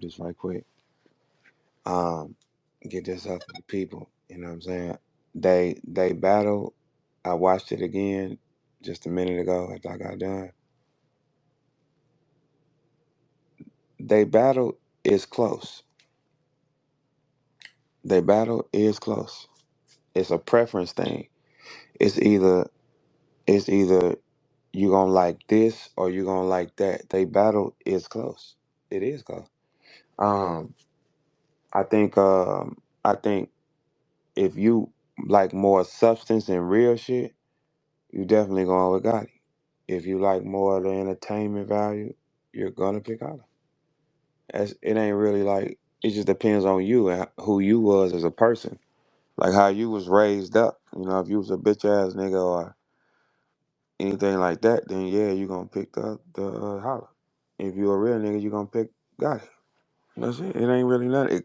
Just right quick. Um, get this up for the people. You know what I'm saying? They battle. I watched it again just a minute ago after I got done. They battle is close. They battle is close. It's a preference thing. It's either it's either you gonna like this or you gonna like that. They battle is close. It is close. Um, I think if you like more substance and real shit, you definitely going with Gotti. If you like more of the entertainment value, you're gonna pick Holla. It ain't really like it just depends on you and who you was as a person, like how you was raised up. You know, if you was a bitch ass nigga or anything like that, then yeah, you gonna pick the Holla. If you a real nigga, you gonna pick Gotti. That's it. It ain't really nothing.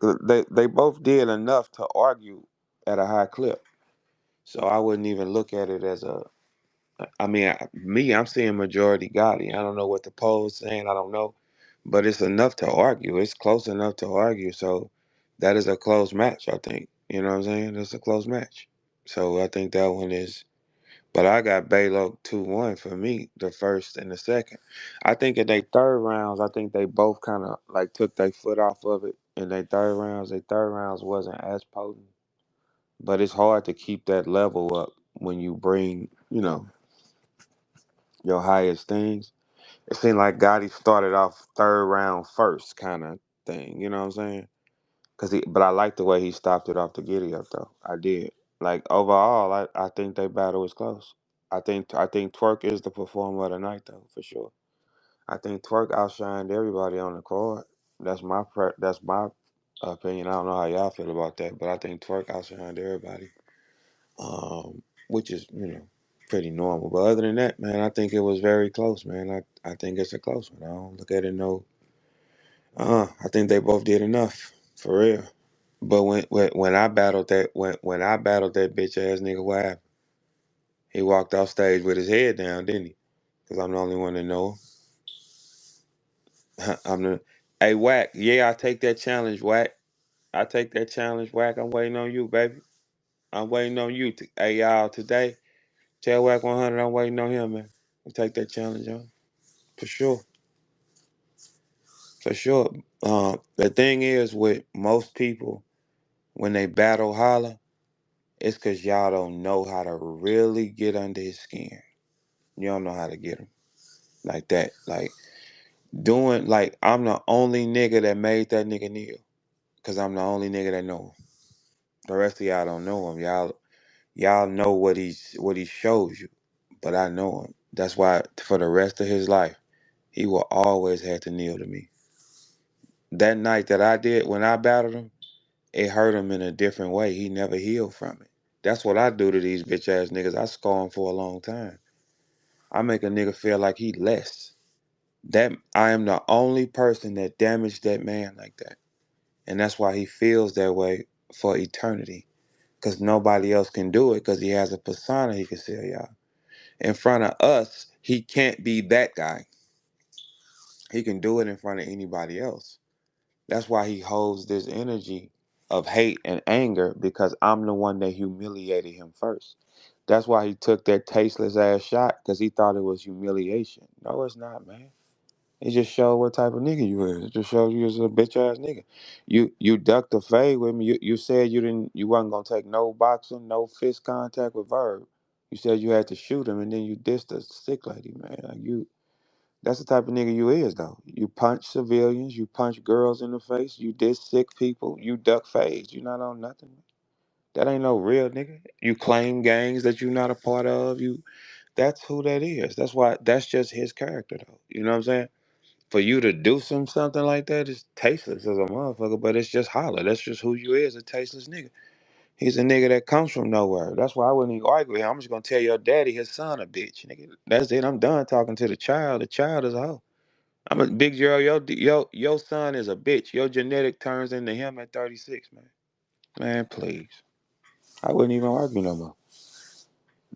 They both did enough to argue at a high clip, so I wouldn't even look at it as a. I mean, I'm seeing majority Gotti. I don't know what the poll's saying. I don't know, but it's enough to argue. It's close enough to argue. So that is a close match. I think. You know what I'm saying? It's a close match. So I think that one is. But I got Balo 2-1 for me, the first and the second. I think in their third rounds, I think they both kind of like took their foot off of it in their third rounds. Their third rounds wasn't as potent, but it's hard to keep that level up when you bring, your highest things. It seemed like Gotti started off third round first kind of thing. You know what I'm saying? But I like the way he stopped it off the giddy up though. I did. Like overall, I think they battle was close. I think Twerk is the performer of the night though for sure. I think Twerk outshined everybody on the card. That's my opinion. I don't know how y'all feel about that, but I think Twerk outshined everybody. Which is pretty normal. But other than that, man, I think it was very close, man. I think it's a close one. I don't look at it no. I think they both did enough for real. But when I battled that bitch ass nigga, what happened? He walked off stage with his head down, didn't he? Because I'm the only one that know him. I'm the. Hey, Whack. Yeah, I take that challenge, Whack. I take that challenge, Whack. I'm waiting on you, baby. I'm waiting on you. Hey, y'all, today, tell Whack 100 I'm waiting on him, man. I'll take that challenge on. For sure. For sure. The thing is with most people, when they battle Holla, it's because y'all don't know how to really get under his skin. You don't know how to get him like that. I'm the only nigga that made that nigga kneel. Because I'm the only nigga that know him. The rest of y'all don't know him. Y'all know what he shows you. But I know him. That's why for the rest of his life, he will always have to kneel to me. That night that I did when I battled him, it hurt him in a different way. He never healed from it. That's what I do to these bitch ass niggas. I scar them for a long time. I make a nigga feel like he less. That I am the only person that damaged that man like that. And that's why he feels that way for eternity. Cause nobody else can do it because he has a persona he can sell y'all. In front of us, he can't be that guy. He can do it in front of anybody else. That's why he holds this energy of hate and anger because I'm the one that humiliated him first. That's why he took that tasteless ass shot because he thought it was humiliation. No, it's not, man. It just showed what type of nigga you is. It just showed you was a bitch ass nigga. You ducked the fade with me. You said you wasn't gonna take no boxing, no fist contact with Verb. You said you had to shoot him and then you dissed the sick lady, man. That's the type of nigga you is, though. You punch civilians, you punch girls in the face, you diss sick people, you duck fades. You not on nothing. That ain't no real nigga. You claim gangs that you not a part of. That's who that is. That's just his character, though. You know what I'm saying? For you to do something like that is tasteless as a motherfucker, but it's just holler. That's just who you is, a tasteless nigga. He's a nigga that comes from nowhere. That's why I wouldn't even argue with him. I'm just gonna tell your daddy his son a bitch, nigga. That's it. I'm done talking to the child. The child is a hoe. I'm a big girl. Your son is a bitch. Your genetic turns into him at 36, man. Man, please. I wouldn't even argue no more.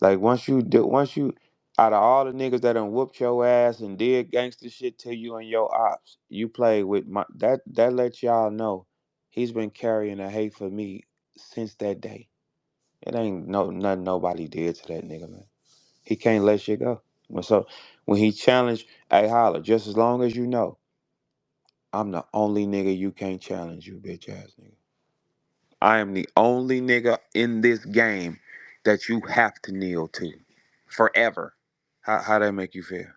Like once you Out of all the niggas that done whooped your ass and did gangster shit to you and your ops, you played with my that lets y'all know he's been carrying a hate for me since that day. It ain't nothing nobody did to that nigga, man. He can't let shit go. So when he challenged, hey holla, just as long as you know, I'm the only nigga you can't challenge, you bitch ass nigga. I am the only nigga in this game that you have to kneel to. Forever. How that make you feel?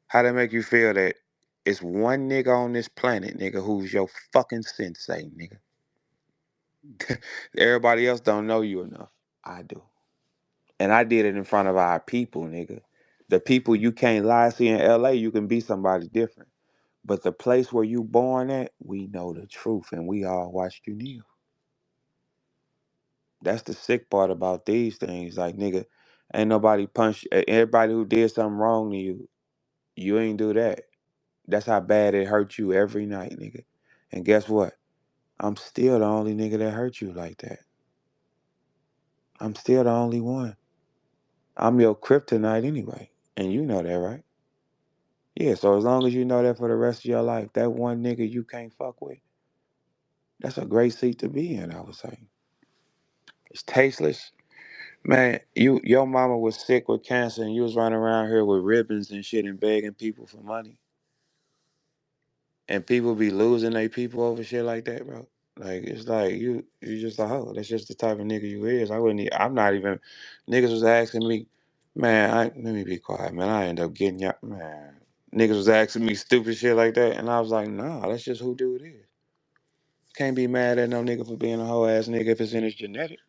How that make you feel that it's one nigga on this planet, nigga, who's your fucking sensei, nigga. Everybody else don't know you enough. I do. And I did it in front of our people, nigga. The people you can't lie. See, in LA, you can be somebody different. But the place where you born at, we know the truth, and we all watched you kneel. That's the sick part about these things. Like, nigga, ain't nobody punch. Everybody who did something wrong to you, you ain't do that. That's how bad it hurt you every night, nigga. And guess what? I'm still the only nigga that hurt you like that. I'm still the only one. I'm your kryptonite anyway. And you know that, right? Yeah, so as long as you know that for the rest of your life, that one nigga you can't fuck with, that's a great seat to be in, I would say. It's tasteless. Man, your mama was sick with cancer and you was running around here with ribbons and shit and begging people for money. And people be losing their people over shit like that, bro. Like it's like you just a hoe. That's just the type of nigga you is. I'm not even niggas was asking me, man, let me be quiet, man. I end up getting y'all man. Niggas was asking me stupid shit like that, and I was like, nah, that's just who dude is. Can't be mad at no nigga for being a hoe ass nigga if it's in his genetic.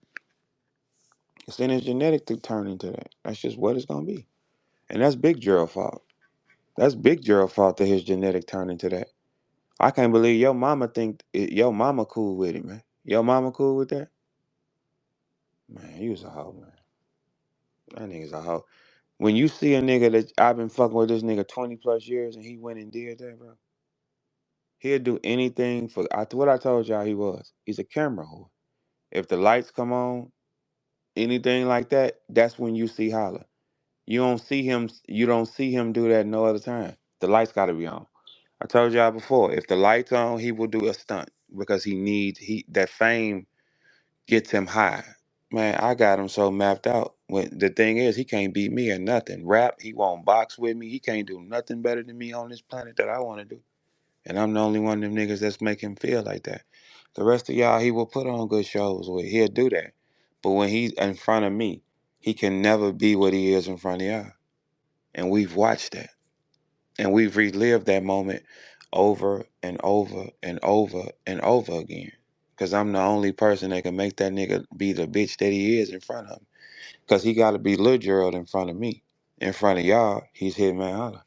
It's in his genetic to turn into that. That's just what it's gonna be. And that's Big Gerald fault. That's Big Gerald fault that his genetic turned into that. I can't believe your mama your mama cool with it, man. Your mama cool with that? Man, you was a hoe, man. That nigga's a hoe. When you see a nigga that I've been fucking with this nigga 20 plus years and he went and did that, bro. He'll do anything for what I told y'all he was. He's a camera whore. If the lights come on, anything like that, that's when you see holla. You don't see him do that no other time. The lights gotta be on. I told y'all before, if the lights on, he will do a stunt because he that fame gets him high. Man, I got him so mapped out. When the thing is, he can't beat me or nothing. Rap, he won't box with me. He can't do nothing better than me on this planet that I want to do. And I'm the only one of them niggas that's make him feel like that. The rest of y'all, he will put on good shows with. He'll do that. But when he's in front of me, he can never be what he is in front of y'all. And we've watched that. And we've relived that moment over and over and over and over again. Because I'm the only person that can make that nigga be the bitch that he is in front of him. Because he got to be Lil Gerald in front of me. In front of y'all, he's Hitman Holla.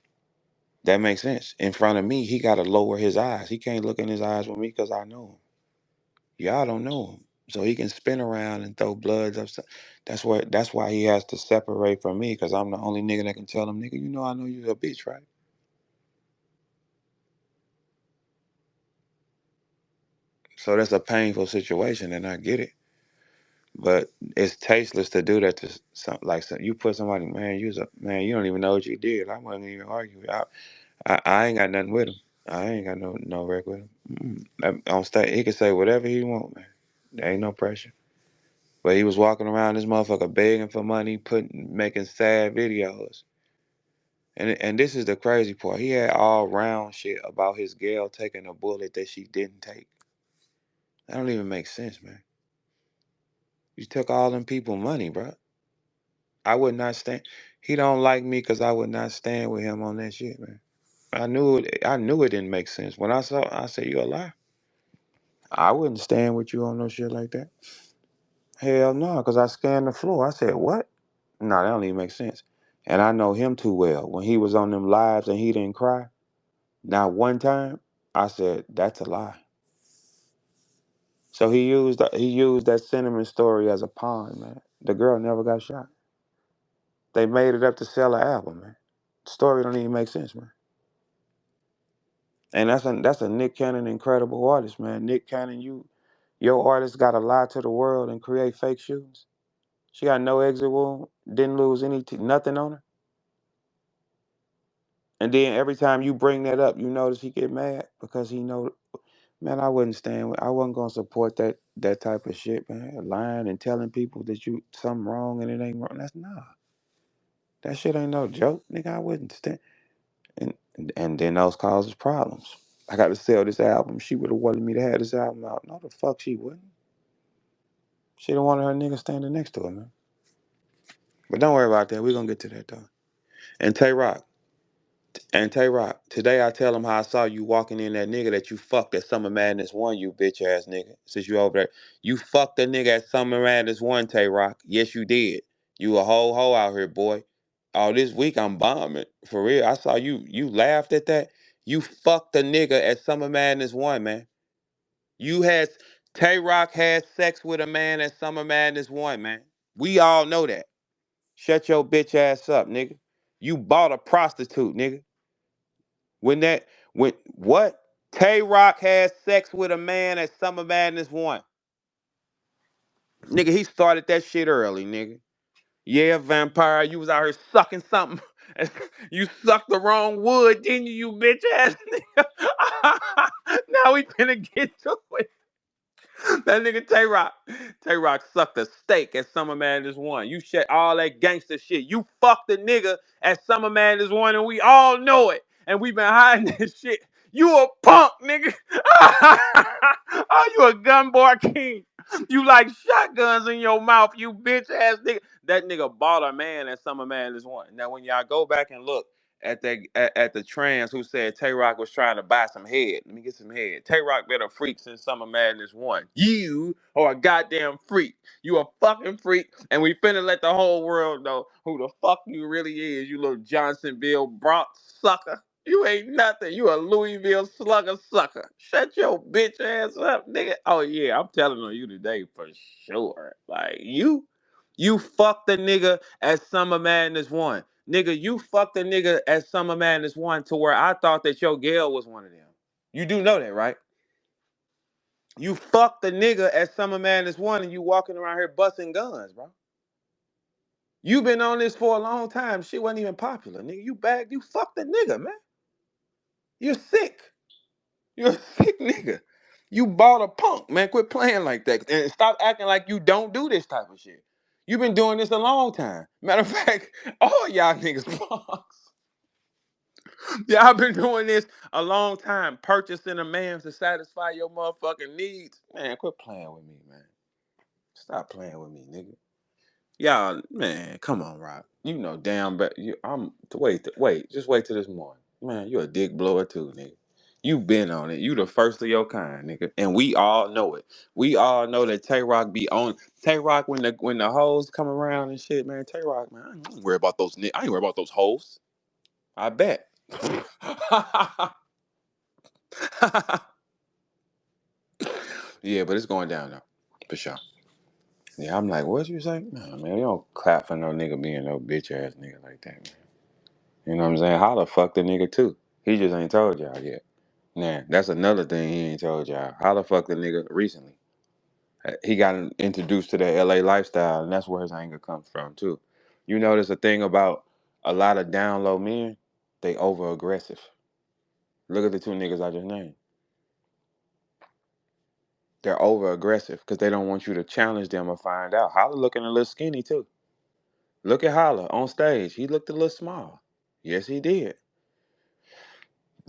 That makes sense. In front of me, he got to lower his eyes. He can't look in his eyes with me because I know him. Y'all don't know him. So he can spin around and throw bloods up. That's why he has to separate from me because I'm the only nigga that can tell him, nigga, you know I know you a bitch, right? So that's a painful situation, and I get it. But it's tasteless to do that to you put somebody, man. Man. You don't even know what you did. I wasn't even argue. I ain't got nothing with him. I ain't got no wreck with him. On stage, he can say whatever he want, man. There ain't no pressure. But he was walking around this motherfucker begging for money, making sad videos. And this is the crazy part. He had all round shit about his girl taking a bullet that she didn't take. That don't even make sense, man. You took all them people money, bro. I would not stand. He don't like me because I would not stand with him on that shit, man. I knew it didn't make sense. When I said, you a lie. I wouldn't stand with you on no shit like that. Hell no, because I scanned the floor. I said, what? No, that don't even make sense. And I know him too well. When he was on them lives and he didn't cry, not one time, I said, that's a lie. So he used that sentiment story as a pawn, man. The girl never got shot. They made it up to sell an album, man. The story don't even make sense, man. And that's a Nick Cannon incredible artist, man. Nick Cannon, your artist got to lie to the world and create fake shoes. She got no exit wound, didn't lose nothing on her. And then every time you bring that up, you notice he get mad because he know, man, I wasn't gonna support that type of shit, man. Lying and telling people that you something wrong and it ain't wrong. That's nah. That shit ain't no joke, nigga. I wouldn't stand. And then those causes problems. I got to sell this album. She would have wanted me to have this album out. No, the fuck she wouldn't. She don't want her nigga standing next to her, man. But don't worry about that. We're gonna get to that though. And Tay Rock. And Tay Rock, today I tell him how I saw you walking in that nigga that you fucked at Summer Madness 1, you bitch ass nigga. Since you over there. You fucked that nigga at Summer Madness 1, Tay Rock. Yes, you did. You a whole hoe out here, boy. All this week I'm bombing. For real. I saw you laughed at that. You fucked a nigga at Summer Madness 1, man. You had Tay Rock had sex with a man at Summer Madness 1, man. We all know that. Shut your bitch ass up, nigga. You bought a prostitute, nigga. When what? Tay Rock had sex with a man at Summer Madness 1. Nigga, he started that shit early, nigga. Yeah, vampire, you was out here sucking something. You sucked the wrong wood, didn't you, you bitch ass nigga? Now we finna get to it. That nigga Tay Rock. Tay Rock sucked a steak at Summer Madness 1. You shit all that gangster shit. You fucked a nigga at Summer Madness 1 and we all know it. And we been hiding this shit. You a punk, nigga. Oh, you a gun boy king. You like shotguns in your mouth, you bitch ass nigga. That nigga bought a man at Summer Madness 1. Now when y'all go back and look at the trans who said Tay Rock was trying to buy some head. Let me get some head. Tay Rock been a freak since Summer Madness 1. You are a goddamn freak. You a fucking freak. And we finna let the whole world know who the fuck you really is, you little Johnsonville Bronx sucker. You ain't nothing. You a Louisville slugger sucker. Shut your bitch ass up, nigga. Oh yeah, I'm telling on you today for sure. Like you fucked the nigga at Summer Madness 1. Nigga, you fucked a nigga at Summer Madness 1 to where I thought that your girl was one of them. You do know that, right? You fucked the nigga at Summer Madness 1 and you walking around here busting guns, bro. You been on this for a long time. Shit wasn't even popular. Nigga, you fucked the nigga, man. You're sick. You're a sick nigga. You bought a punk, man. Quit playing like that. And stop acting like you don't do this type of shit. You've been doing this a long time. Matter of fact, all y'all niggas punks. Y'all been doing this a long time, purchasing a man to satisfy your motherfucking needs. Man, quit playing with me, man. Stop playing with me, nigga. Y'all, man, come on, Rock. You know damn but just wait till this morning. Man, you a dick blower too, nigga. You been on it. You the first of your kind, nigga. And we all know it. We all know that Tay Rock be on Tay Rock when the hoes come around and shit, man. Tay Rock, man, I ain't worried about those I ain't worried about those hoes. I bet. Yeah, but it's going down though. For sure. Yeah, I'm like, what you say? Nah, man, you don't clap for no nigga being no bitch ass nigga like that, man. You know what I'm saying? Holla fuck the nigga too. He just ain't told y'all yet. Nah, that's another thing he ain't told y'all. Holla fuck the nigga recently. He got introduced to the LA lifestyle, and that's where his anger comes from too. You notice a thing about a lot of down low men, they over aggressive. Look at the two niggas I just named. They're over aggressive because they don't want you to challenge them or find out. Holla looking a little skinny too. Look at Holla on stage. He looked a little small. Yes, he did.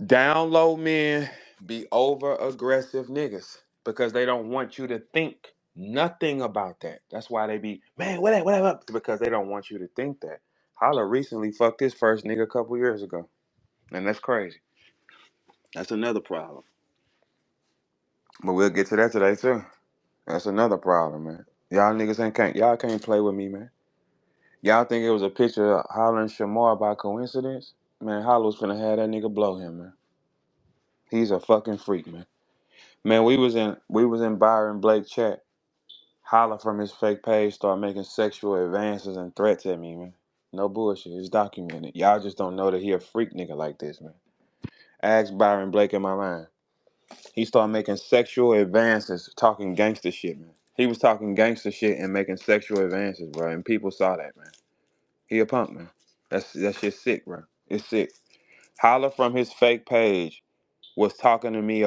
Down low men be over aggressive niggas because they don't want you to think nothing about that. That's why they be, man, whatever, because they don't want you to think that. Holla recently fucked his first nigga a couple years ago. And that's crazy. That's another problem. But we'll get to that today too. That's another problem, man. Y'all can't play with me, man. Y'all think it was a picture of Holla and Shamar by coincidence? Man, Holla was finna have that nigga blow him, man. He's a fucking freak, man. Man, we was in Byron Blake chat. Holla from his fake page started making sexual advances and threats at me, man. No bullshit. It's documented. Y'all just don't know that he a freak nigga like this, man. Ask Byron Blake in my mind. He started making sexual advances, talking gangster shit, man. He was talking gangster shit and making sexual advances, bro. And people saw that, man. He a punk, man. That shit's sick, bro. It's sick. Holla from his fake page was talking to me.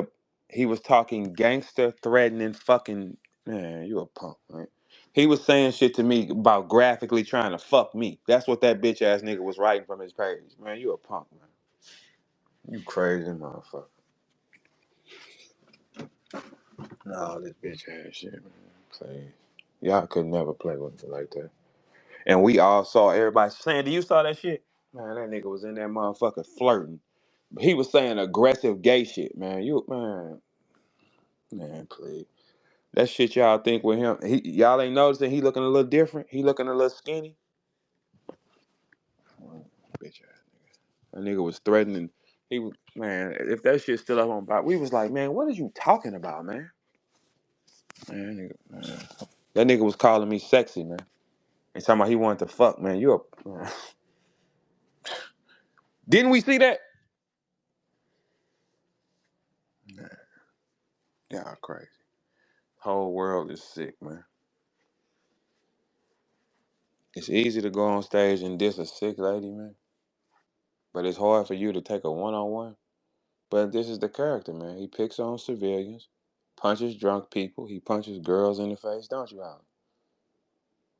He was talking gangster, threatening, fucking man. You a punk, man. He was saying shit to me about graphically trying to fuck me. That's what that bitch ass nigga was writing from his page. Man, you a punk, man. You crazy motherfucker. No, this bitch ass shit, man. Please. Y'all could never play with me like that. And we all saw everybody saying, "Do you saw that shit?" Man, that nigga was in that motherfucker flirting. He was saying aggressive gay shit, man. Man, please. That shit y'all think with him. Y'all ain't noticing he looking a little different. He looking a little skinny. Bitch ass nigga. That nigga was threatening. He was man. If that shit still up on bot, we was like, man, what are you talking about, man? Man. That nigga was calling me sexy, man. And talking about he wanted to fuck, man. Man. Didn't we see that? Man, y'all crazy. Whole world is sick, man. It's easy to go on stage and diss a sick lady, man. But it's hard for you to take a one-on-one. But this is the character, man. He picks on civilians, punches drunk people, he punches girls in the face, don't you, Howard?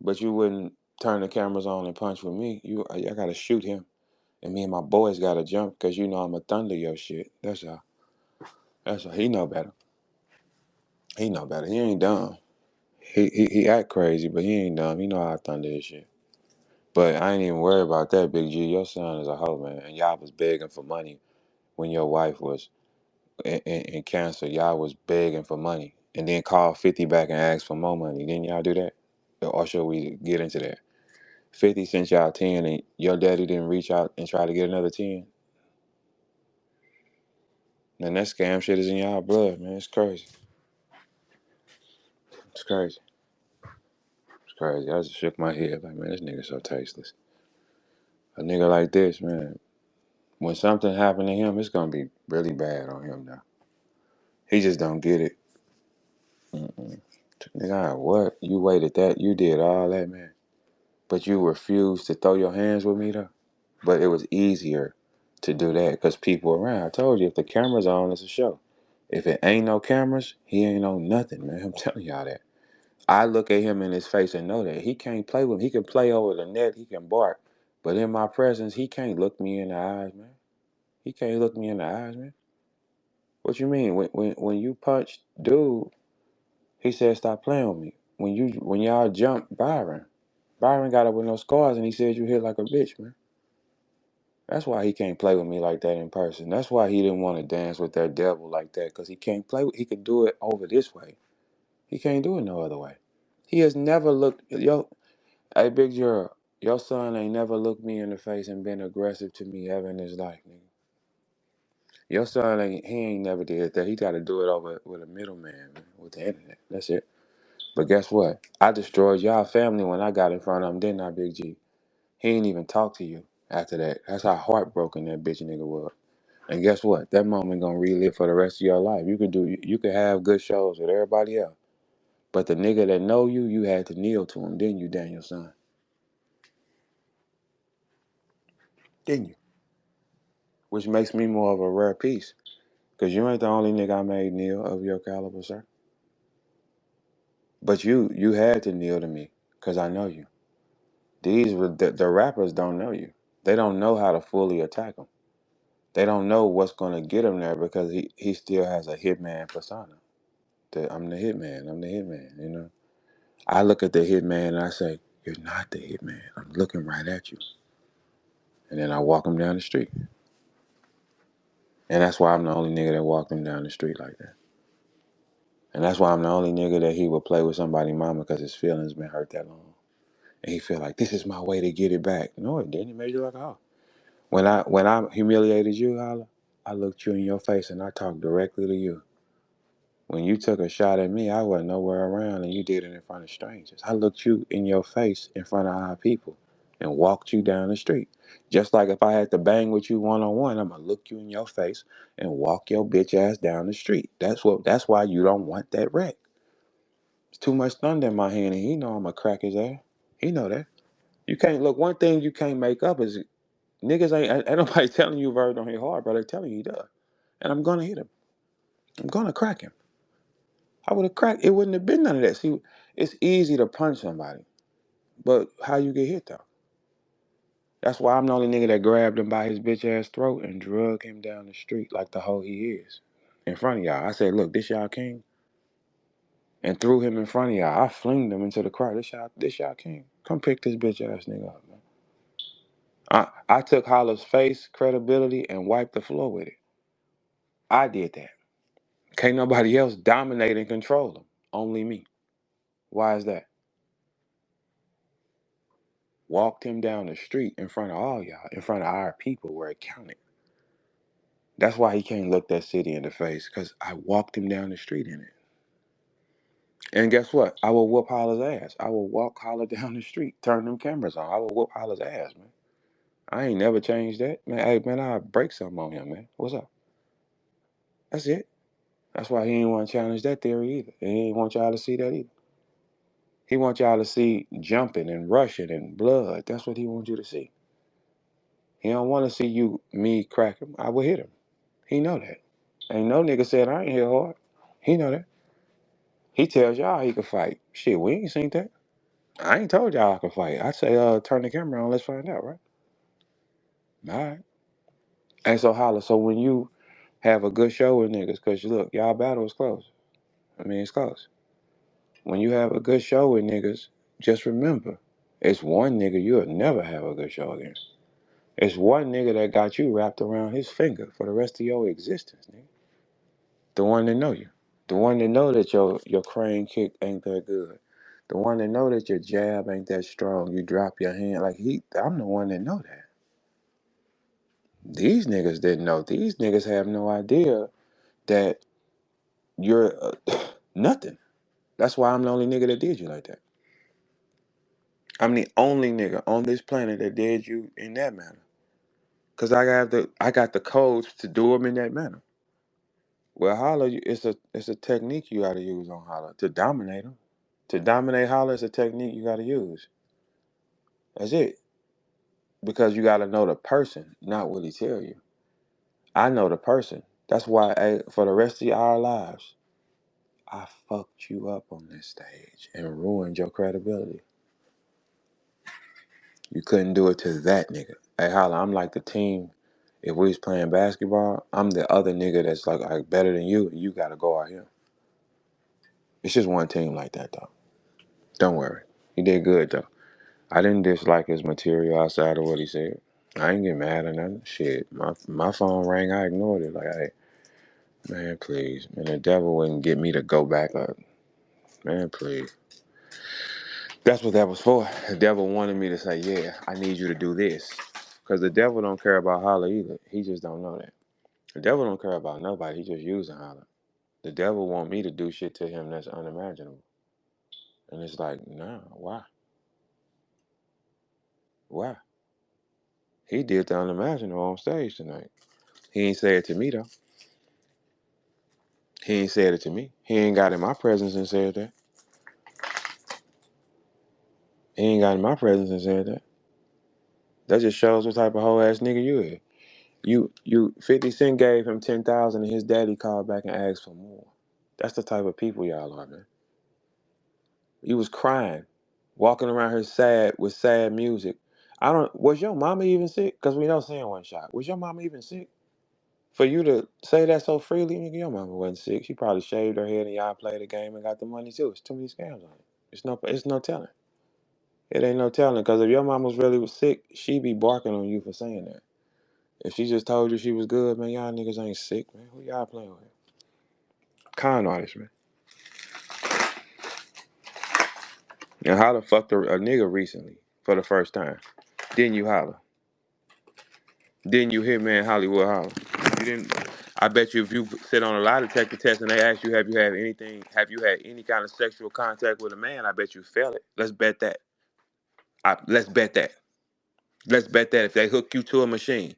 But you wouldn't turn the cameras on and punch with me. I gotta shoot him. And me and my boys gotta jump because you know I'm a thunder your shit. That's all. That's all. He know better. He know better. He ain't dumb. He act crazy, but he ain't dumb. He know how to thunder his shit. But I ain't even worried about that, Big G. Your son is a hoe, man. And y'all was begging for money when your wife was in cancer. Y'all was begging for money. And then called 50 back and asked for more money. Didn't y'all do that? Or should we get into that? 50 sent y'all 10 and your daddy didn't reach out and try to get another 10? Man, that scam shit is in y'all blood, man. It's crazy. It's crazy. It's crazy. I just shook my head like, man, this nigga so tasteless. A nigga like this, man, when something happened to him, it's gonna be really bad on him now. He just don't get it. Mm-mm. Nigga, what? You waited that? You did all that, man. But you refused to throw your hands with me, though? But it was easier to do that because people around. I told you, if the camera's on, it's a show. If it ain't no cameras, he ain't on nothing, man. I'm telling y'all that. I look at him in his face and know that he can't play with me. He can play over the net. He can bark. But in my presence, he can't look me in the eyes, man. He can't look me in the eyes, man. What you mean? When you punched dude, he said stop playing with me. When y'all jumped Byron got up with no scars and he said you hit like a bitch, man. That's why he can't play with me like that in person. That's why he didn't want to dance with that devil like that, because he can't play with, he could do it over this way. He can't do it no other way. He has never looked hey Big Gerald, your son ain't never looked me in the face and been aggressive to me ever in his life, nigga. Your son ain't never did that. He got to do it over with a middleman, man, with the internet. That's it. But guess what? I destroyed y'all family when I got in front of him, didn't I, Big G? He ain't even talk to you after that. That's how heartbroken that bitch nigga was. And guess what? That moment gonna relive for the rest of your life. You could have good shows with everybody else, but the nigga that know you, you had to kneel to him, didn't you, Daniel son? Didn't you? Which makes me more of a rare piece, cause you ain't the only nigga I made kneel of your caliber, sir. But you had to kneel to me, cause I know you. The rappers don't know you. They don't know how to fully attack him. They don't know what's gonna get him there because he still has a hitman persona. I'm the hitman. I'm the hitman. You know. I look at the hitman and I say, "You're not the hitman. I'm looking right at you." And then I walk him down the street. And that's why I'm the only nigga that walked him down the street like that. And that's why I'm the only nigga that he would play with somebody's mama because his feelings been hurt that long. And he feel like this is my way to get it back. No, it didn't. It made you like a hoe. When I humiliated you, Holla, I looked you in your face and I talked directly to you. When you took a shot at me, I wasn't nowhere around and you did it in front of strangers. I looked you in your face in front of our people and walked you down the street. Just like if I had to bang with you one on one, I'm gonna look you in your face and walk your bitch ass down the street. That's why you don't want that wreck. It's too much thunder in my hand and he know I'm gonna crack his ass. He know that. You can't look one thing you can't make up is Niggas ain't nobody telling you Verb don't hit hard, but they're telling you he does. And I'm gonna hit him. I'm gonna crack him. I would have cracked. It wouldn't have been none of that. See, it's easy to punch somebody, but how you get hit though? That's why I'm the only nigga that grabbed him by his bitch ass throat and drug him down the street like the hoe he is, in front of y'all. I said, look, this y'all king, and threw him in front of y'all. I flinged him into the crowd. This y'all king. Come pick this bitch ass nigga up, man. I took Holla's face, credibility, and wiped the floor with it. I did that. Can't nobody else dominate and control him. Only me. Why is that? Walked him down the street in front of all y'all, in front of our people where it counted. That's why he can't look that city in the face, because I walked him down the street in it. And guess what? I will whoop Holla's ass. I will walk Holla down the street, turn them cameras on. I will whoop Holla's ass, man. I ain't never changed that. Man, hey, man, I'll break something on him, man. What's up? That's it. That's why he ain't want to challenge that theory either. And he ain't want y'all to see that either. He wants y'all to see jumping and rushing and blood. That's what he wants you to see. He don't want to see me crack him. I will hit him. He know that. Ain't no nigga said I ain't hit hard. He know that. He tells y'all he can fight. Shit, we ain't seen that. I ain't told y'all I can fight. I say, turn the camera on. Let's find out, right? All right. And so holla. So when you have a good show with niggas, cause look, y'all battle is close. I mean, it's close. When you have a good show with niggas, just remember, it's one nigga you'll never have a good show against. It's one nigga that got you wrapped around his finger for the rest of your existence, nigga. The one that know you. The one that know that your crane kick ain't that good. The one that know that your jab ain't that strong. You drop your hand like I'm the one that know that. These niggas didn't know. These niggas have no idea that you're nothing. That's why I'm the only nigga that did you like that. I'm the only nigga on this planet that did you in that manner. Cause I got the codes to do them in that manner. Well, Holla, it's a technique you got to use on Holla to dominate them. To dominate Holla is a technique you got to use. That's it. Because you got to know the person, not what he tell you. I know the person. That's why for the rest of our lives, I fucked you up on this stage and ruined your credibility. You couldn't do it to that nigga. Hey, Holla, I'm like the team. If we was playing basketball, I'm the other nigga that's like better than you, and you got to go out here. It's just one team like that, though. Don't worry. He did good, though. I didn't dislike his material outside of what he said. I ain't get mad or nothing. Shit, my phone rang. I ignored it. Like, hey, man, please. Man, the devil wouldn't get me to go back up. Man, please. That's what that was for. The devil wanted me to say, yeah, I need you to do this. Because the devil don't care about Holla either. He just don't know that. The devil don't care about nobody. He just using Holla. The devil want me to do shit to him that's unimaginable. And it's like, nah, why? Why? He did the unimaginable on stage tonight. He ain't say it to me, though. He ain't said it to me. He ain't got in my presence and said that. He ain't got in my presence and said that. That just shows what type of whole ass nigga you is. You 50 Cent gave him 10,000 and his daddy called back and asked for more. That's the type of people y'all are, man. You was crying, walking around here sad with sad music. Was your mama even sick? Cause we know Sin one shot. Was your mama even sick? For you to say that so freely, nigga, your mama wasn't sick. She probably shaved her head and y'all played the game and got the money too. It's too many scams on it. It's no telling. It ain't no telling. Cause if your mama was sick, she be barking on you for saying that. If she just told you she was good, man, y'all niggas ain't sick, man. Who y'all playing with? Con artist, man. And Holla fucked a nigga recently for the first time. Didn't you holler? Didn't you hear man Hollywood holler? You didn't. I bet you if you sit on a lie detector test and they ask you, have you had any kind of sexual contact with a man? I bet you fail it. Let's bet that. Let's bet that. Let's bet that if they hook you to a machine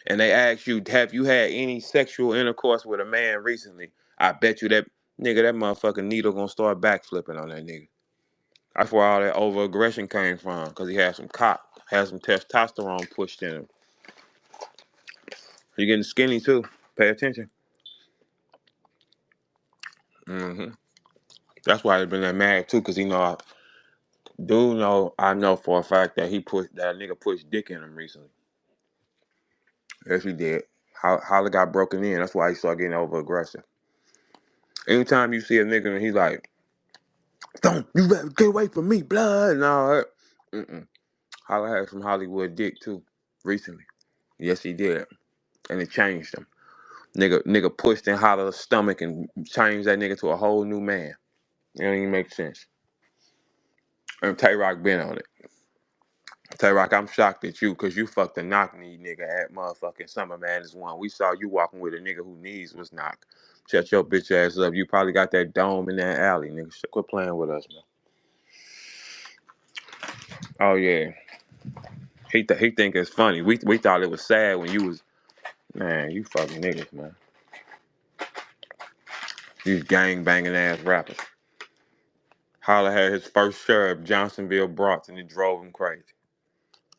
and they ask you, have you had any sexual intercourse with a man recently? I bet you that nigga, that motherfucking needle gonna start backflipping on that nigga. That's where all that over aggression came from, because he had some testosterone pushed in him. He getting skinny too. Pay attention. Hmm. That's why he been that mad too, cause he know I know for a fact that that nigga pushed dick in him recently. Yes, he did. Holly got broken in. That's why he started getting over aggressive. Anytime you see a nigga and he's like, "Don't you better get away from me, blood," and all that. Holly had some Hollywood dick too recently. Yes, he did, and it changed him. Nigga pushed in Holly's stomach and changed that nigga to a whole new man. It don't even make sense. And Tay Rock been on it. Tay Rock, I'm shocked at you because you fucked a knock knee nigga at motherfucking Summer Madness 1. We saw you walking with a nigga who knees was knocked. Shut your bitch ass up. You probably got that dome in that alley, nigga. Quit playing with us, man. Oh yeah. He think it's funny. We thought it was sad when you was, man, you fucking niggas, man. These gang banging ass rappers. Holla had his first share of Johnsonville brats and it drove him crazy.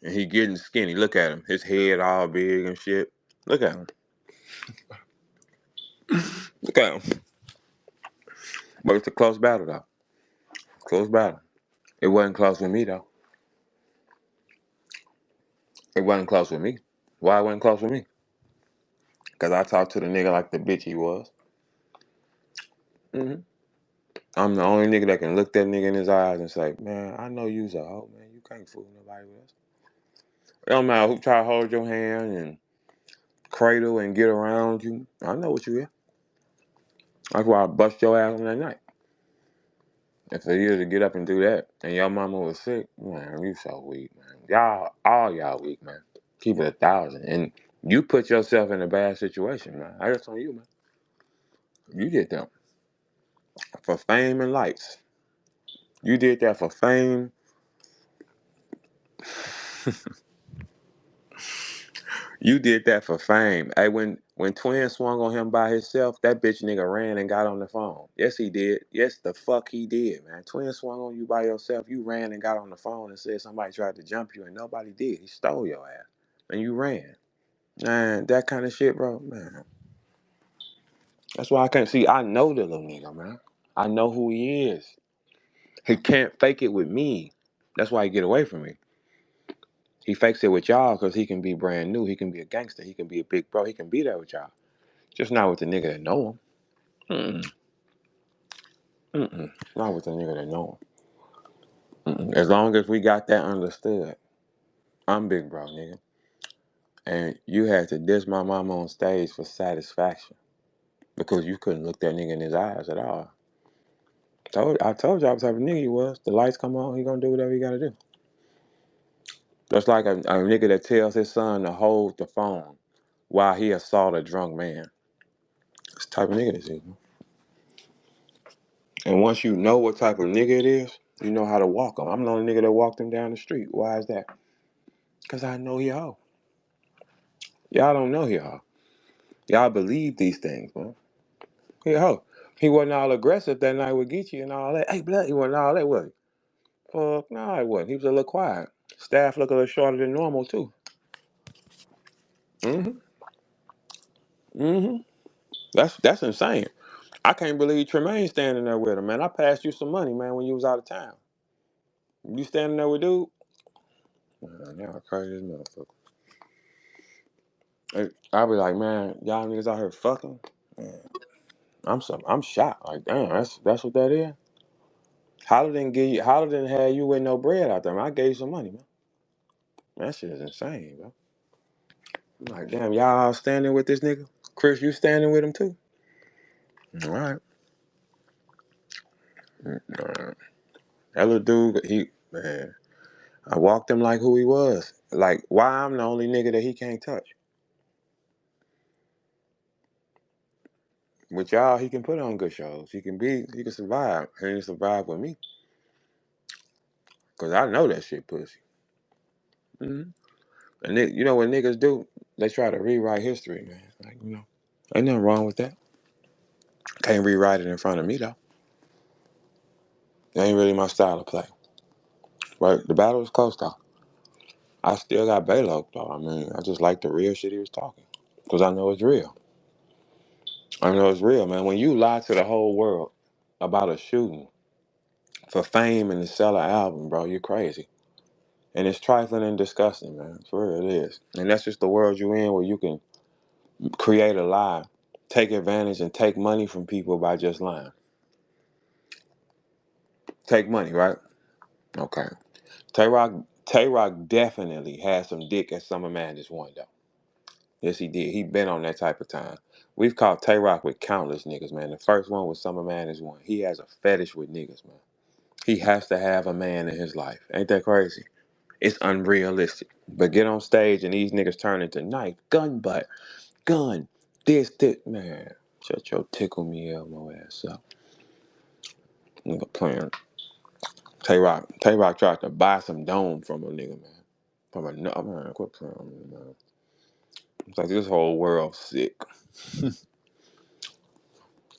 And he getting skinny. Look at him. His head all big and shit. Look at him. Look at him. But it's a close battle though. Close battle. It wasn't close with me though. It wasn't close with me. Why it wasn't close with me? Because I talked to the nigga like the bitch he was. hmm I'm the only nigga that can look that nigga in his eyes and say, man, I know you's a hoe, man. You can't fool nobody with us. It don't matter who try to hold your hand and cradle and get around you. I know what you is. That's why I bust your ass on that night. And for you to get up and do that, and your mama was sick, man, you so weak, man. All y'all weak, man. Keep it 1,000. And you put yourself in a bad situation, man. I just on you, man. You did that for fame and lights. You did that for fame. You did that for fame. Hey, when Twin swung on him by himself, that bitch nigga ran and got on the phone. Yes, he did. Yes, the fuck he did, man. Twin swung on you by yourself. You ran and got on the phone and said somebody tried to jump you and nobody did. He stole your ass. And you ran. Man, that kind of shit, bro, man. That's why I can't see. I know the little nigga, man. I know who he is. He can't fake it with me. That's why he get away from me. He fakes it with y'all because he can be brand new. He can be a gangster. He can be a big bro. He can be there with y'all. Just not with the nigga that know him. Not with the nigga that know him. As long as we got that understood, I'm big bro, nigga. And you had to diss my mama on stage for satisfaction because you couldn't look that nigga in his eyes at all. I told y'all what type of nigga he was. The lights come on, he gonna do whatever he gotta do. Just like a nigga that tells his son to hold the phone while he assault a drunk man. That's the type of nigga this is, man. And once you know what type of nigga it is, you know how to walk him. I'm the only nigga that walked him down the street. Why is that? Because I know he a hoe. Y'all don't know he a hoe. Y'all believe these things, man. He a hoe. He wasn't all aggressive that night with Geechee and all that. Hey, blood, he wasn't all that, was he? Fuck, no, he wasn't. He was a little quiet. Staff look a little shorter than normal, too. Mm-hmm. Mm-hmm. That's insane. I can't believe Tremaine standing there with him, man. I passed you some money, man, when you was out of town. You standing there with dude? Man, y'all crazy as motherfucker. I be like, man, y'all niggas out here fucking. Man, I'm shocked. Like, damn, that's what that is. Holly didn't have you with no bread out there, man. I gave you some money, man. That shit is insane, bro. I'm like, damn, y'all standing with this nigga? Chris, you standing with him too? All right. That little dude, man, I walked him like who he was. Like, why I'm the only nigga that he can't touch? With y'all, he can put on good shows. He can survive. He can survive with me. Because I know that shit pussy. Mm-hmm. And you know what niggas do? They try to rewrite history, man. Like, ain't nothing wrong with that. Can't rewrite it in front of me, though. It ain't really my style of play. But the battle was close, though. I still got Balo, though. I mean, I just like the real shit he was talking. Because I know it's real. I know it's real, man. When you lie to the whole world about a shooting for fame and to sell an album, bro, you're crazy. And it's trifling and disgusting, man. For real, it is. And that's just the world you're in, where you can create a lie, take advantage, and take money from people by just lying. Take money, right? Okay. Tay Rock definitely had some dick at Summer Madness one, though. Yes, he did. He been on that type of time. We've caught Tay Rock with countless niggas, man. The first one was Summer Madness one. He has a fetish with niggas, man. He has to have a man in his life. Ain't that crazy? It's unrealistic. But get on stage and these niggas turn into knife, gun butt, gun, this, man. Shut your tickle me elbow ass up. Nigga playing. Tay Rock tried to buy some dome from a nigga, man. From a no, man, quit playing on me, man. It's like this whole world's sick.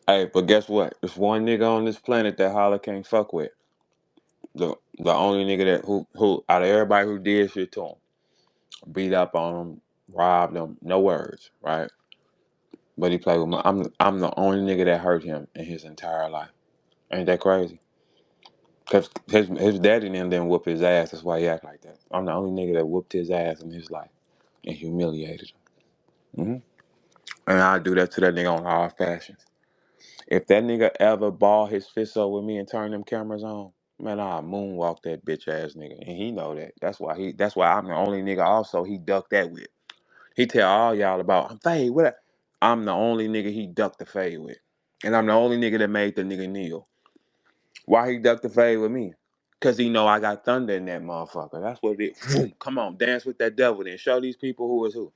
Hey, but guess what? There's one nigga on this planet that Holla can't fuck with. The only nigga that who out of everybody who did shit to him, beat up on him, robbed him, no words, right? But he played with my. I'm the only nigga that hurt him in his entire life. Ain't that crazy? Cause his daddy and them didn't whoop his ass. That's why he act like that. I'm the only nigga that whooped his ass in his life and humiliated him. And I do that to that nigga on all fashions. If that nigga ever ball his fist up with me and turn them cameras on, man, I'll moonwalk that bitch ass nigga, and he know that. That's why I'm the only nigga. Also, he ducked that with. He tell all y'all about I'm fade. What? I'm the only nigga he ducked the fade with, and I'm the only nigga that made the nigga kneel. Why he ducked the fade with me? Cause he know I got thunder in that motherfucker. That's what it is. Come on, dance with that devil, then show these people who is who.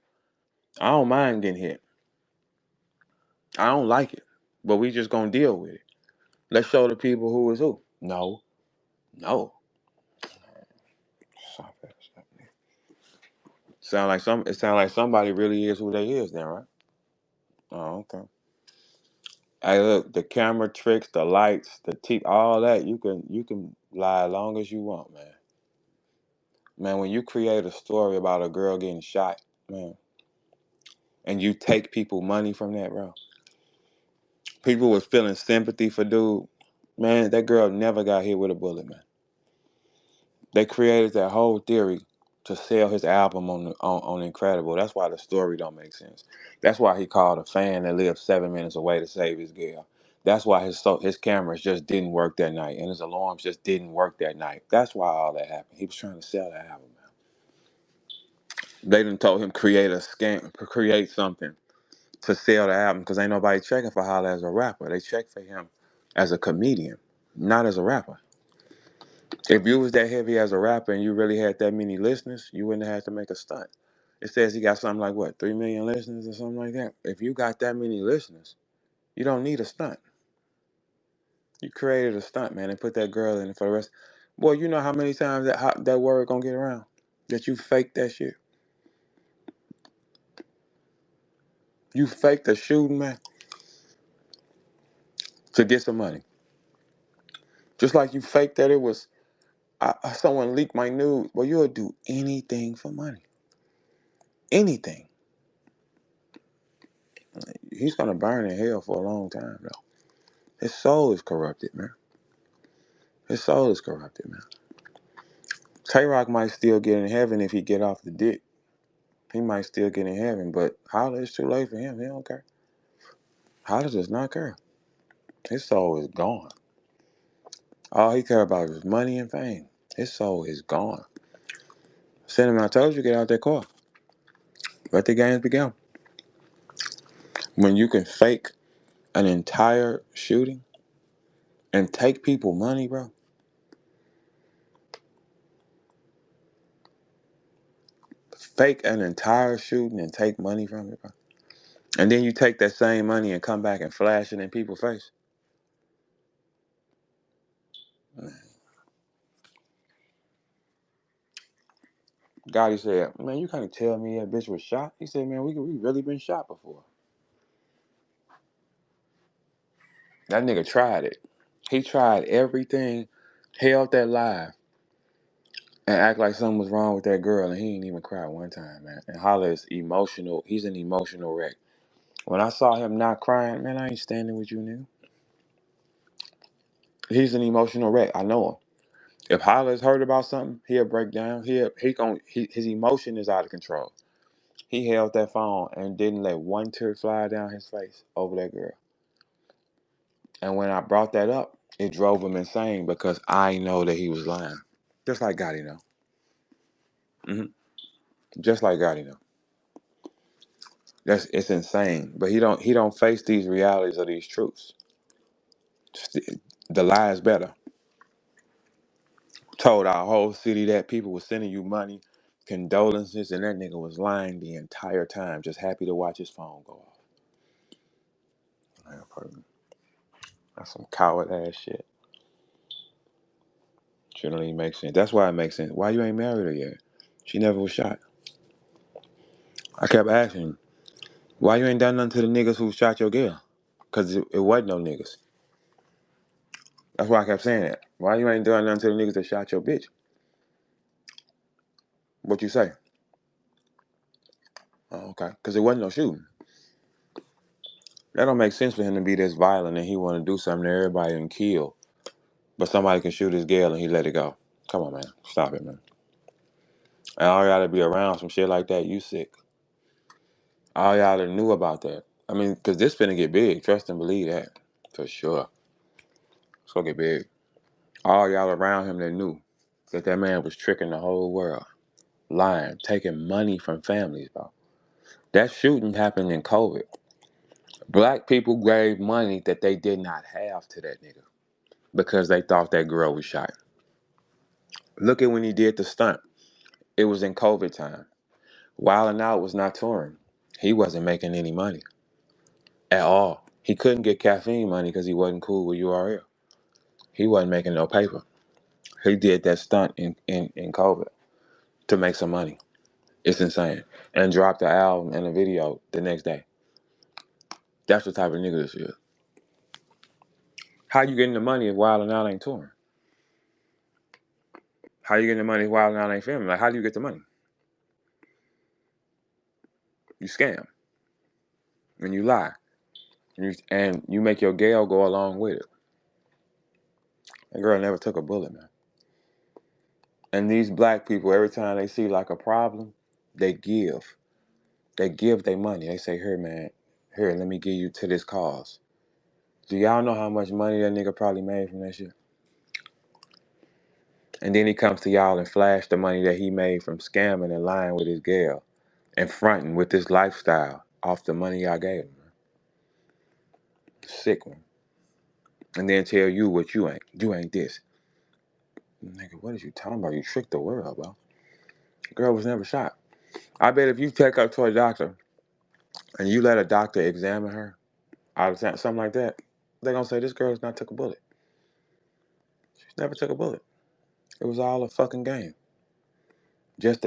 I don't mind getting hit. I don't like it, but we just gonna deal with it. Let's show the people who is who. No, no. Stop that. Stop that. It sound like somebody really is who they is then, right? Oh, okay. Hey, look, the camera tricks, the lights, all that, you can lie as long as you want, man. Man, when you create a story about a girl getting shot, man, and you take people money from that, bro. People was feeling sympathy for dude. Man, that girl never got hit with a bullet, man. They created that whole theory to sell his album on Incredible. That's why the story don't make sense. That's why he called a fan that lived 7 minutes away to save his girl. That's why his cameras just didn't work that night, and his alarms just didn't work that night. That's why all that happened. He was trying to sell the album, man. They done told him create something to sell the album because ain't nobody checking for Holla as a rapper. They check for him as a comedian, not as a rapper. If you was that heavy as a rapper and you really had that many listeners, you wouldn't have had to make a stunt. It says he got something like what, 3 million listeners or something like that. If you got that many listeners, you don't need a stunt. You created a stunt, man, and put that girl in it for the rest. Boy, you know how many times that word gonna get around that you faked that shit. You faked the shooting, man, to get some money. Just like you faked that it was someone leaked my nude. Well, you'll do anything for money. Anything. He's gonna burn in hell for a long time, though. His soul is corrupted, man. His soul is corrupted, man. Tay Rock might still get in heaven if he get off the dick. He might still get in heaven, but Holla, it's too late for him. He don't care. Holla does not care. His soul is gone. All he care about is money and fame. His soul is gone. Cinnamon, I told you get out that car. Let the games begin. When you can fake an entire shooting and take people money, bro. Fake an entire shooting and take money from it, bro. And then you take that same money and come back and flash it in people's face. Gotti said, man, you can't tell me that bitch was shot. He said, man, we really been shot before. That nigga tried it. He tried everything, held that live, and act like something was wrong with that girl, and he ain't even cry one time, man. And Holla is emotional. He's an emotional wreck. When I saw him not crying, man, I ain't standing with you, nigga. He's an emotional wreck. I know him. If Holla is hurt about something, he'll break down. His emotion is out of control. He held that phone and didn't let one tear fly down his face over that girl. And when I brought that up, it drove him insane because I know that he was lying. Just like Gotti know. hmm Just like Gotti know. It's insane. But he don't face these realities or these truths. The lie is better. Told our whole city that people were sending you money, condolences, and that nigga was lying the entire time, just happy to watch his phone go off. That's some coward ass shit. Shit don't even make sense. That's why it makes sense. Why you ain't married her yet? She never was shot. I kept asking him, why you ain't done nothing to the niggas who shot your girl? Because it wasn't no niggas. That's why I kept saying that. Why you ain't doing nothing to the niggas that shot your bitch? What you say? Oh, okay. Because it wasn't no shooting. That don't make sense for him to be this violent and he want to do something to everybody and kill. But somebody can shoot his girl and he let it go. Come on, man. Stop it, man. And all y'all to be around some shit like that, you sick. All y'all that knew about that. I mean, because this finna get big. Trust and believe that. For sure. It's gonna get big. All y'all around him that knew that man was tricking the whole world. Lying. Taking money from families, bro. That shooting happened in COVID. Black people gave money that they did not have to that nigga because they thought that girl was shot. Look at when he did the stunt. It was in COVID time. Wild 'N Out was not touring. He wasn't making any money at all. He couldn't get caffeine money because he wasn't cool with URL. He wasn't making no paper. He did that stunt in COVID to make some money. It's insane. And dropped the album and the video the next day. That's the type of nigga this is. How you getting the money if Wild 'N Out ain't touring? How you getting the money if Wild 'N Out ain't filming? Like, how do you get the money? You scam. And you lie. And you make your gal go along with it. That girl never took a bullet, man. And these black people, every time they see like a problem, they give. They give their money. They say, here, man, here, let me give you to this cause. Do y'all know how much money that nigga probably made from that shit? And then he comes to y'all and flash the money that he made from scamming and lying with his gal and fronting with this lifestyle off the money y'all gave him. Man. Sick one. And then tell you what you ain't. You ain't this. Nigga, what is you talking about? You tricked the world, bro. The girl was never shot. I bet if you take her to a doctor and you let a doctor examine her out of town, something like that, they're gonna say this girl's not took a bullet. She never took a bullet. It was all a fucking game.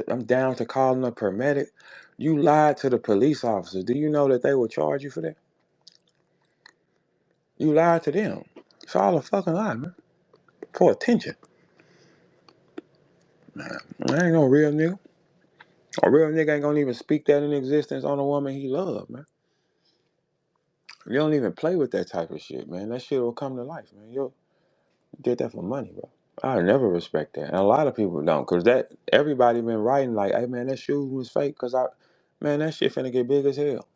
I'm down to calling a paramedic. You lied to the police officers. Do you know that they will charge you for that? You lied to them. It's all a fucking lie, man. For attention. Man, I ain't no real nigga. A real nigga ain't gonna even speak that in existence on a woman he loved, man. You don't even play with that type of shit, man. That shit will come to life, man. You did that for money, bro. I never respect that. And a lot of people don't, cause that everybody been writing like, hey man, that shoe was fake, man, that shit finna get big as hell.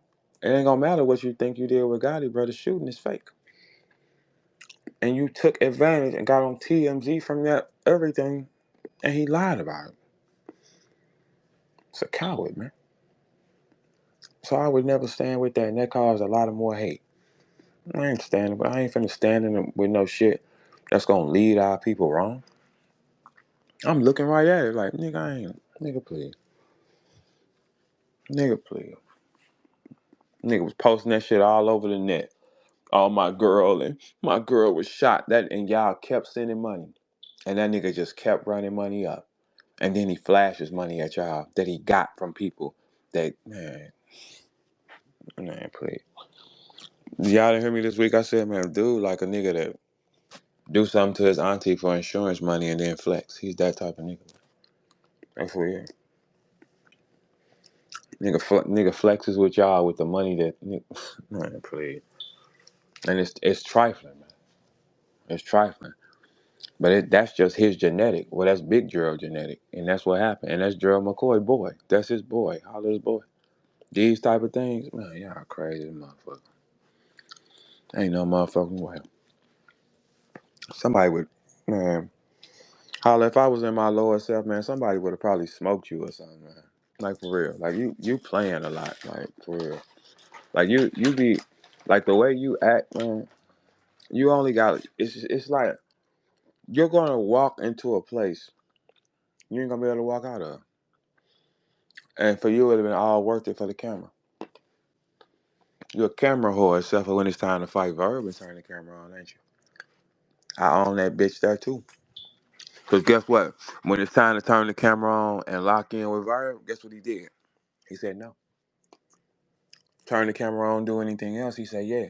It ain't gonna matter what you think you did with Gotti, bro. The shooting is fake. And you took advantage and got on TMZ from that everything, and he lied about it. It's a coward, man. So I would never stand with that, and that caused a lot of more hate. I ain't standing, but I ain't finna stand in with no shit that's gonna lead our people wrong. I'm looking right at it like, nigga, nigga, please. Nigga, please. Nigga was posting that shit all over the net. Oh, my girl was shot. And y'all kept sending money. And that nigga just kept running money up. And then he flashes money at y'all that he got from people that, man, please. Y'all didn't hear me this week. I said, man, dude, like a nigga that do something to his auntie for insurance money and then flex. He's that type of nigga. That's weird. Nigga flexes with y'all with the money that man, please. And it's trifling, man. It's trifling. But that's just his genetic. Well, that's Big Gerald genetic. And that's what happened. And that's Gerald McCoy boy. That's his boy. Holla his boy. These type of things, man, y'all crazy motherfucker. Ain't no motherfucking way. Somebody would, man, holla, if I was in my lower self, man, somebody would have probably smoked you or something, man. Like for real. Like you playing a lot, like for real. Like you be like the way you act, man. You only got it's like you're gonna walk into a place you ain't gonna be able to walk out of. And for you it would have been all worth it for the camera. You're a camera whore except for when it's time to fight Verb and turn the camera on, ain't you? I own that bitch there too. Cause guess what? When it's time to turn the camera on and lock in with Verb, guess what he did? He said no. Turn the camera on, do anything else? He said yeah.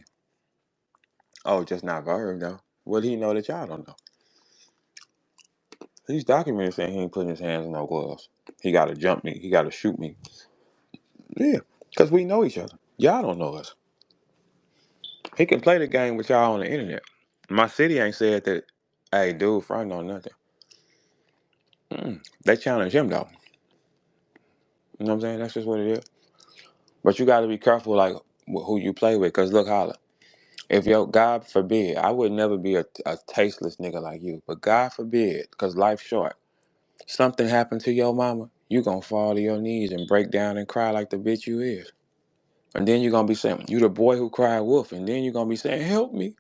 Oh, just not Verb though. What he know that y'all don't know? He's documented saying he ain't putting his hands in no gloves. He gotta jump me. He gotta shoot me. Yeah, cause we know each other. Y'all don't know us. He can play the game with y'all on the internet. My city ain't said that. Hey, dude, front on nothing. They challenge him though. You know what I'm saying? That's just what it is. But you got to be careful, like who you play with. Cause look, holla. If God forbid, I would never be a tasteless nigga like you. But God forbid, cause life's short. Something happened to your mama, you gonna fall to your knees and break down and cry like the bitch you is. And then you're gonna be saying, you the boy who cried wolf. And then you're gonna be saying, help me.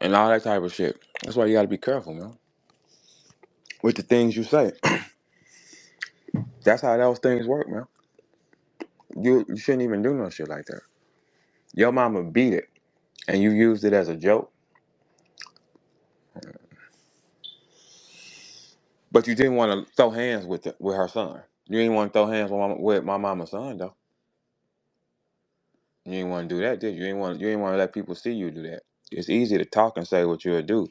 And all that type of shit. That's why you gotta be careful, man. With the things you say. That's how those things work, man. You shouldn't even do no shit like that. Your mama beat it, and you used it as a joke, but you didn't want to throw hands with her son. You didn't want to throw hands with my mama's son, though. You didn't want to do that, did you? You didn't want to let people see you do that. It's easy to talk and say what you would do.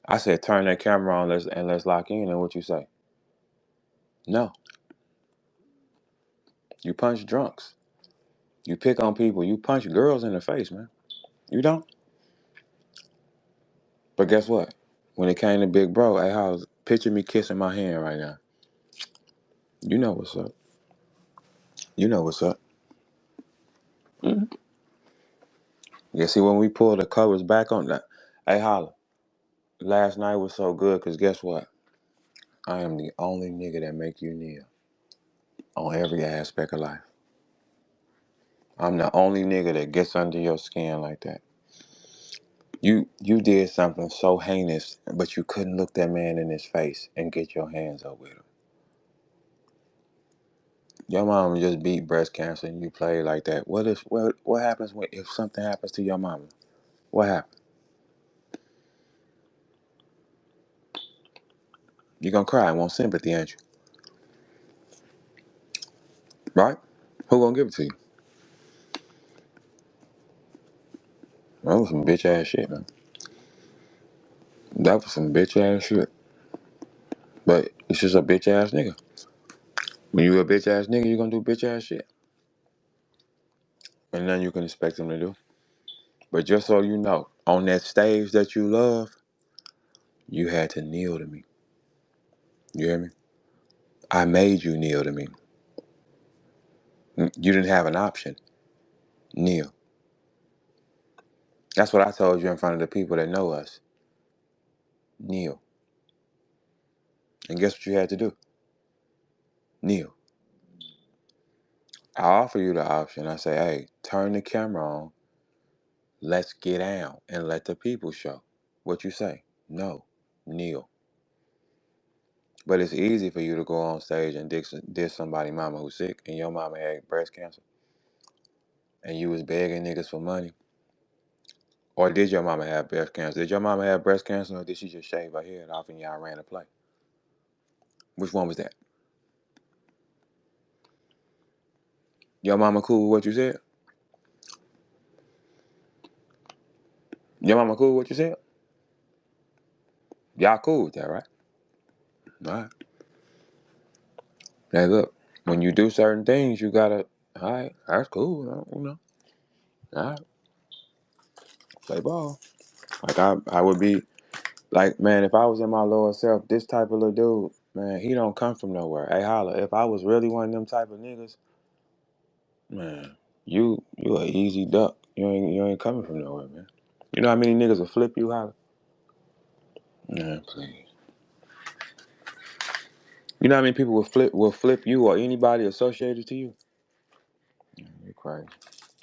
I said, turn that camera on, let's lock in, and what you say? No. You punch drunks. You pick on people. You punch girls in the face, man. You don't. But guess what? When it came to Big Bro, hey, picture me kissing my hand right now. You know what's up. You know what's up. Mm-hmm. Yeah, see, when we pull the covers back on that, hey, holla, last night was so good because guess what? I am the only nigga that make you kneel on every aspect of life. I'm the only nigga that gets under your skin like that. You did something so heinous, but you couldn't look that man in his face and get your hands up with him. Your mama just beat breast cancer and you play like that. What happens if something happens to your mama? What happens? You gonna cry and want sympathy, ain't you? Right? Who gonna give it to you? That was some bitch ass shit, man. That was some bitch ass shit. But it's just a bitch ass nigga. When you a bitch ass nigga, you gonna do bitch ass shit. And then you can expect him to do. But just so you know, on that stage that you love, you had to kneel to me. You hear me? I made you kneel to me. You didn't have an option. Kneel. That's what I told you in front of the people that know us. Kneel. And guess what you had to do? Kneel. I offer you the option. I say, hey, turn the camera on. Let's get down and let the people show. What you say? No. Kneel. But it's easy for you to go on stage and diss somebody mama who's sick and your mama had breast cancer and you was begging niggas for money. Or did your mama have breast cancer? Did your mama have breast cancer or did she just shave her head off and y'all ran a play? Which one was that? Your mama cool with what you said? Your mama cool with what you said? Y'all cool with that, right? All right. Hey, look, when you do certain things, you gotta, all right, that's cool, you know, all right, play ball. Like I would be like, man, if I was in my lower self, this type of little dude, man, he don't come from nowhere. Hey, holla, if I was really one of them type of niggas, man, you a easy duck. You ain't coming from nowhere, man. You know how many niggas will flip you, holla? Man, please. You know how many people will flip you or anybody associated to you? You're crazy.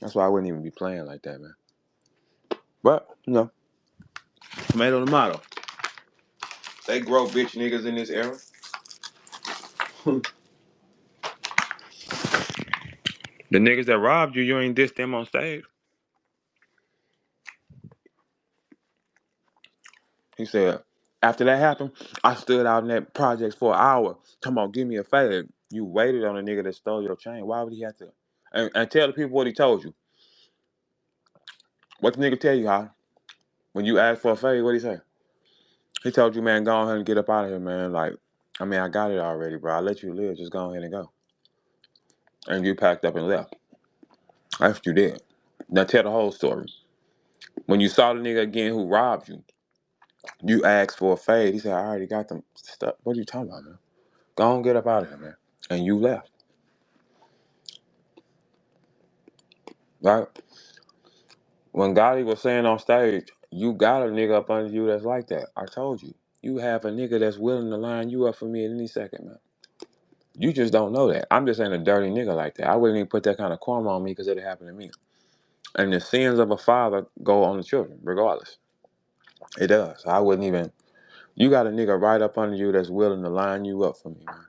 That's why I wouldn't even be playing like that, man. But, you know, tomato tomato. They grow bitch niggas in this era. The niggas that robbed you, you ain't dissed them on stage. He said, after that happened, I stood out in that projects for an hour. Come on, give me a favor. You waited on a nigga that stole your chain. Why would he have to? And tell the people what he told you. What the nigga tell you, huh? When you asked for a favor, what he say? He told you, man, go ahead and get up out of here, man. Like, I mean, I got it already, bro. I let you live. Just go ahead and go. And you packed up and left. That's what you did. Now tell the whole story. When you saw the nigga again who robbed you, you asked for a fade. He said, I already got them stuff. What are you talking about, man? Go on, get up out of here, man. And you left. Right? When Gotti was saying on stage, you got a nigga up under you that's like that. I told you. You have a nigga that's willing to line you up for me at any second, man. You just don't know that. I'm just saying a dirty nigga like that. I wouldn't even put that kind of karma on me because it'd happen to me. And the sins of a father go on the children, regardless. It does. I wouldn't even. You got a nigga right up under you that's willing to line you up for me, man.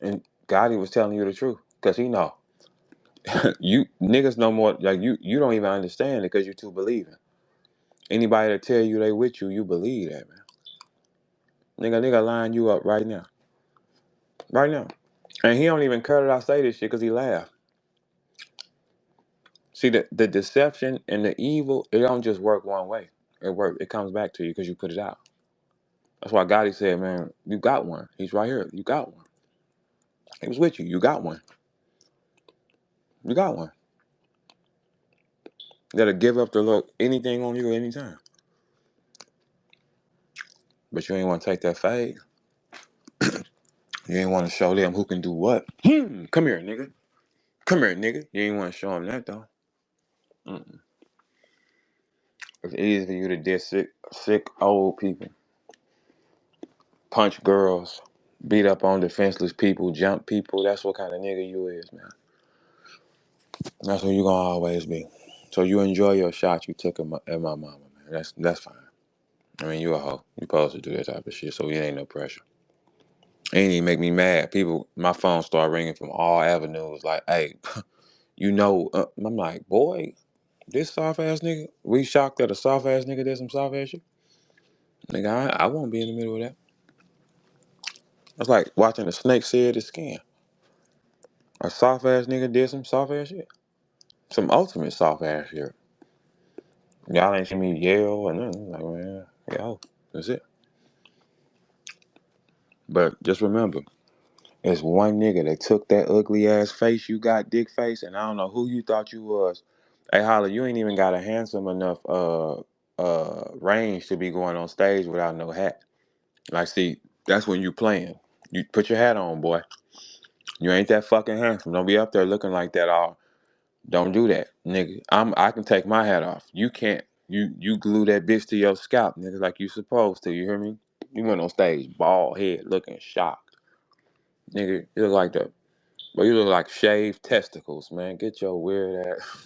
And Gotti was telling you the truth because he know. You niggas no more like you don't even understand it because you too believing. Anybody that tell you they with you, you believe that, man. Nigga line you up right now. Right now. And he don't even care that I say this shit because he laugh. See, the deception and the evil, it don't just work one way. It comes back to you because you put it out. That's why Gotti said, man, you got one. He's right here. You got one. He was with you. You got one. You got one. You gotta give up to look anything on you anytime. But you ain't want to take that fade. You ain't want to show them who can do what. Come here, nigga. Come here, nigga. You ain't want to show them that, though. Mm-mm. It's easy for you to diss sick old people. Punch girls. Beat up on defenseless people. Jump people. That's what kind of nigga you is, man. That's what you gonna always be. So you enjoy your shot you took at my mama, man. That's fine. I mean, you a hoe. You supposed to do that type of shit, so it ain't no pressure. It ain't even make me mad. People, my phone start ringing from all avenues. Like, hey, you know, I'm like, boy, this soft ass nigga. We shocked that a soft ass nigga did some soft ass shit. Nigga, I won't be in the middle of that. It's like watching a snake shed its skin. A soft ass nigga did some soft ass shit. Some ultimate soft ass shit. Y'all ain't seen me yell or nothing. Like, man, yo, that's it. But just remember, it's one nigga that took that ugly ass face you got, dick face, and I don't know who you thought you was. Hey, Holla, you ain't even got a handsome enough range to be going on stage without no hat. Like, see, that's when you playing. You put your hat on, boy. You ain't that fucking handsome. Don't be up there looking like that all. Don't do that, nigga. I can take my hat off. You can't. You glue that bitch to your scalp, nigga, like you supposed to. You hear me? You went on stage, bald head, looking shocked, nigga. You look like the, but you look like shaved testicles, man. Get your weird ass,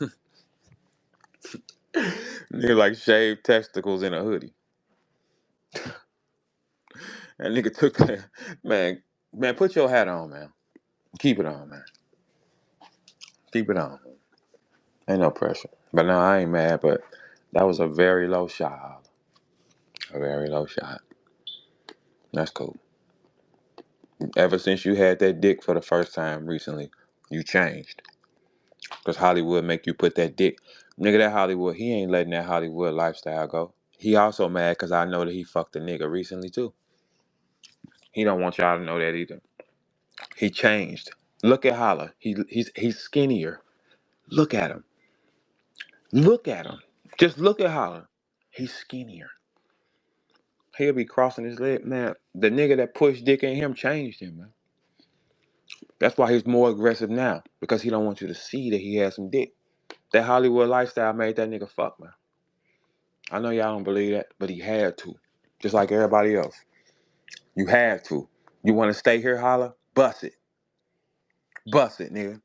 nigga, like shaved testicles in a hoodie. That nigga took that, man. Man, put your hat on, man. Keep it on, man. Keep it on. Ain't no pressure. But no, I ain't mad. But that was a very low shot. A very low shot. That's cool. Ever since you had that dick for the first time recently, you changed. Because Hollywood make you put that dick. Nigga, that Hollywood, he ain't letting that Hollywood lifestyle go. He also mad because I know that he fucked a nigga recently too. He don't want y'all to know that either. He changed. Look at Holla. He's skinnier. Look at him. Look at him. Just look at Holla. He's skinnier. He'll be crossing his leg. Man, the nigga that pushed dick in him changed him, man. That's why he's more aggressive now. Because he don't want you to see that he has some dick. That Hollywood lifestyle made that nigga fuck, man. I know y'all don't believe that, but he had to. Just like everybody else. You had to. You want to stay here, Holla? Bust it. Bust it, nigga.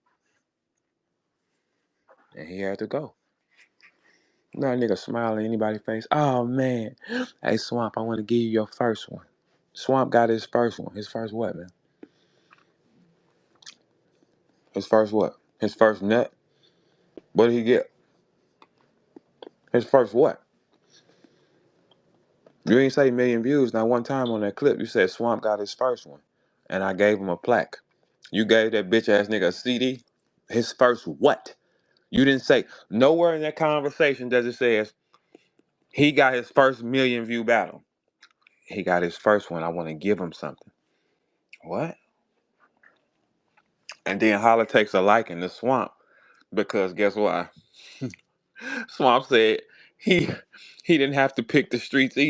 And he had to go. You know that nigga smiling in anybody's face. Oh, man. Hey, Swamp, I want to give you your first one. Swamp got his first one. His first what, man? His first what? His first nut? What did he get? His first what? You ain't say million views. Now, one time on that clip, you said Swamp got his first one. And I gave him a plaque. You gave that bitch ass nigga a CD? His first what? You didn't say. Nowhere in that conversation does it say he got his first million view battle. He got his first one. I want to give him something. What? And then Holla takes a liking to Swamp because guess what? Swamp said he didn't have to pick the streets either.